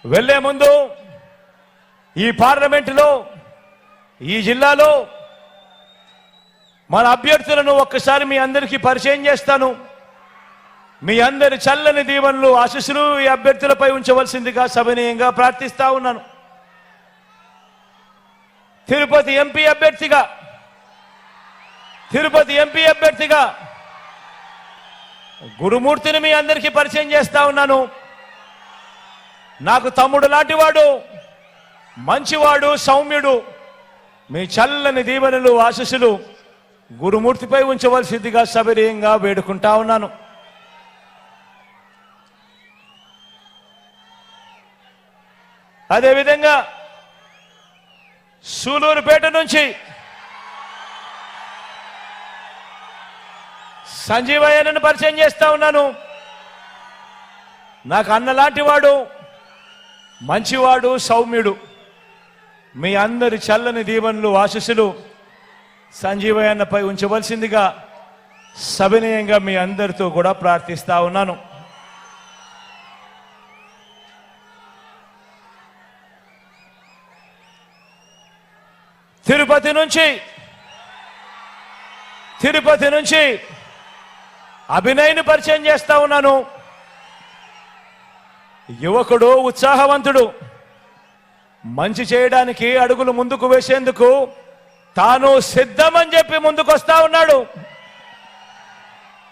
వెళ్లే ముందు ఈ పార్లమెంటులో ఈ జిల్లాలో మన అభ్యర్థులను ఒక్కసారి మీ అందరికీ పరిచయం చేస్తాను. మీ అందరి చల్లని దీవెనలు ఆశీస్సులు ఈ అభ్యర్థులపై ఉంచవలసిందిగా సవినయంగా ప్రార్థిస్తా ఉన్నాను. తిరుపతి ఎంపీ అభ్యర్థిగా గురుమూర్తిని మీ అందరికీ పరిచయం చేస్తా ఉన్నాను. నాకు తమ్ముడు లాంటివాడు, మంచివాడు, సౌమ్యుడు. మీ చల్లని దీవెనలు ఆశీస్సులు గురుమూర్తిపై ఉంచవలసిందిగా సవినయంగా వేడుకుంటా ఉన్నాను. అదేవిధంగా సూలూరుపేట నుంచి సంజీవయ్యను పరిచయం చేస్తా ఉన్నాను. నాకు అన్నలాంటి వాడు, మంచివాడు, సౌమ్యుడు. మీ అందరి చల్లని దీవెనలు ఆశీస్సులు సంజీవయ్యపై ఉంచవలసిందిగా సవినయంగా మీ అందరితో కూడా ప్రార్థిస్తా ఉన్నాను. తిరుపతి నుంచి అభినయ్ని పరిచయం చేస్తా ఉన్నాను. యువకుడు, ఉత్సాహవంతుడు, మంచి చేయడానికి అడుగులు ముందుకు వేసేందుకు తాను సిద్ధమని చెప్పి ముందుకు వస్తా ఉన్నాడు.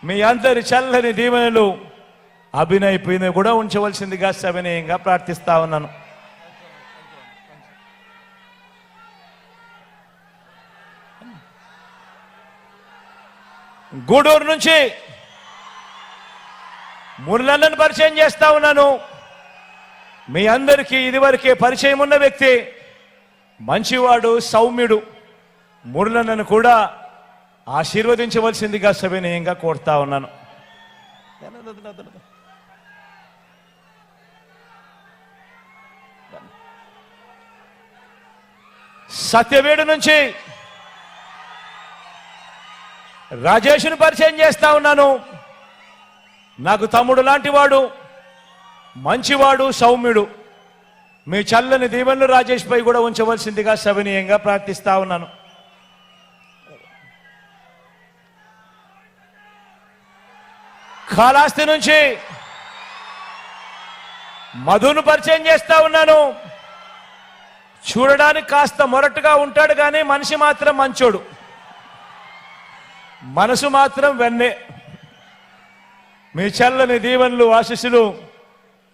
మీ అందరి చల్లని దీవెనలు అభినయ్ పైన కూడా ఉంచవలసిందిగా సవినయంగా ప్రార్థిస్తా ఉన్నాను. గూడూరు నుంచి మురళన్నను పరిచయం చేస్తా ఉన్నాను. మీ అందరికీ ఇదివరకే పరిచయం ఉన్న వ్యక్తి, మంచివాడు, సౌమ్యుడు. మురళన్నను కూడా ఆశీర్వదించవలసిందిగా సవినయంగా కోరుతా ఉన్నాను. సత్యవేడు నుంచి రాజేష్ను పరిచయం చేస్తా ఉన్నాను. నాకు తమ్ముడు లాంటి వాడు, మంచివాడు, సౌమ్యుడు. మీ చల్లని దీవెనలు రాజేష్ పై కూడా ఉంచవలసిందిగా సవినయంగా ప్రార్థిస్తా ఉన్నాను. కాళహస్తి నుంచి మధును పరిచయం చేస్తా ఉన్నాను. చూడడానికి కాస్త మొరటుగా ఉంటాడు కానీ మనిషి మాత్రం మంచోడు, మనసు మాత్రం వెన్నే. మీ చల్లని దీవెనలు ఆశీస్సులు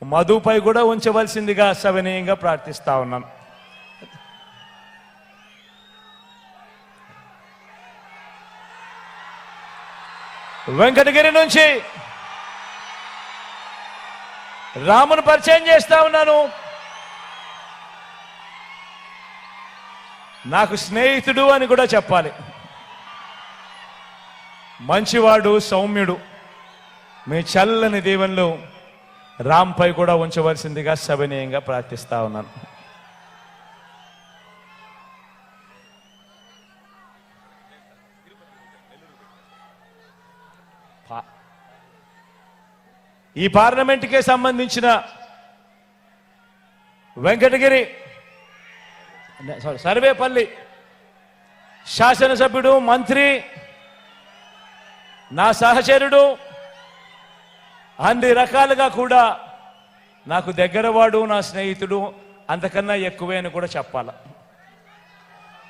మధుపై కూడా ఉంచవలసిందిగా సవినయంగా ప్రార్థిస్తా ఉన్నాను. వెంకటగిరి నుంచి రామును పరిచయం చేస్తా ఉన్నాను. నాకు స్నేహితుడు అని కూడా చెప్పాలి. మంచివాడు, సౌమ్యుడు. మీ చల్లని దీవెనలు రాంపై కూడా ఉంచవలసిందిగా సవినయంగా ప్రార్థిస్తా ఉన్నాను. ఈ పార్లమెంటుకే సంబంధించిన వెంకటగిరి సర్వేపల్లి శాసనసభ్యుడు, మంత్రి, నా సహచరుడు, అన్ని రకాలుగా కూడా నాకు దగ్గరవాడు, నా స్నేహితుడు, అంతకన్నా ఎక్కువే అని కూడా చెప్పాల.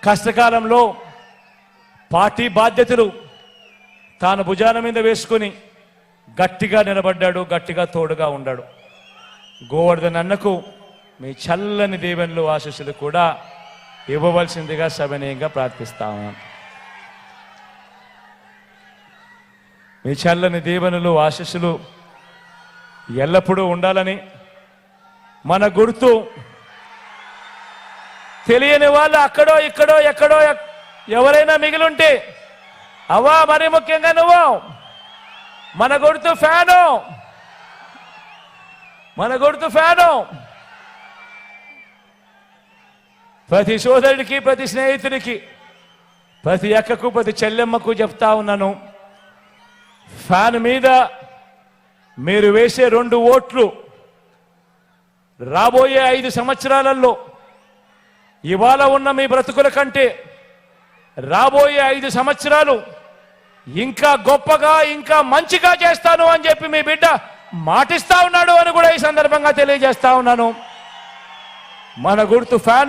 కష్టకాలంలో పార్టీ బాధ్యతలు తాను భుజాన మీద వేసుకుని గట్టిగా నిలబడ్డాడు, గట్టిగా తోడుగా ఉన్నాడు. గోవర్ధన్ అన్నకు మీ చల్లని దీవెనలు ఆశీస్సులు కూడా ఇవ్వవలసిందిగా సవినయంగా ప్రార్థిస్తాము. మీ చల్లని దీవెనలు ఆశీస్సులు ఎల్లప్పుడూ ఉండాలని, మన గుర్తు తెలియని వాళ్ళు అక్కడో ఇక్కడో ఎక్కడో ఎవరైనా మిగిలుంటే, అవ్వా మరి ముఖ్యంగా నువ్వు మన గుర్తు ఫ్యాను, మన గుర్తు ఫ్యాను. ప్రతి సోదరుడికి, ప్రతి స్నేహితుడికి, ప్రతి అక్కకు, ప్రతి చెల్లెమ్మకు చెప్తా ఉన్నాను, ఫ్యాన్ మీద మీరు వేసే 2 ఓట్లు రాబోయే 5 సంవత్సరాలలో ఇవాళ ఉన్న మీ బ్రతుకుల కంటే రాబోయే 5 సంవత్సరాలు ఇంకా గొప్పగా ఇంకా మంచిగా చేస్తాను అని చెప్పి మీ బిడ్డ మాటిస్తా ఉన్నాడు అని కూడా ఈ సందర్భంగా తెలియజేస్తా ఉన్నాను. మన గుర్తు ఫ్యాన్.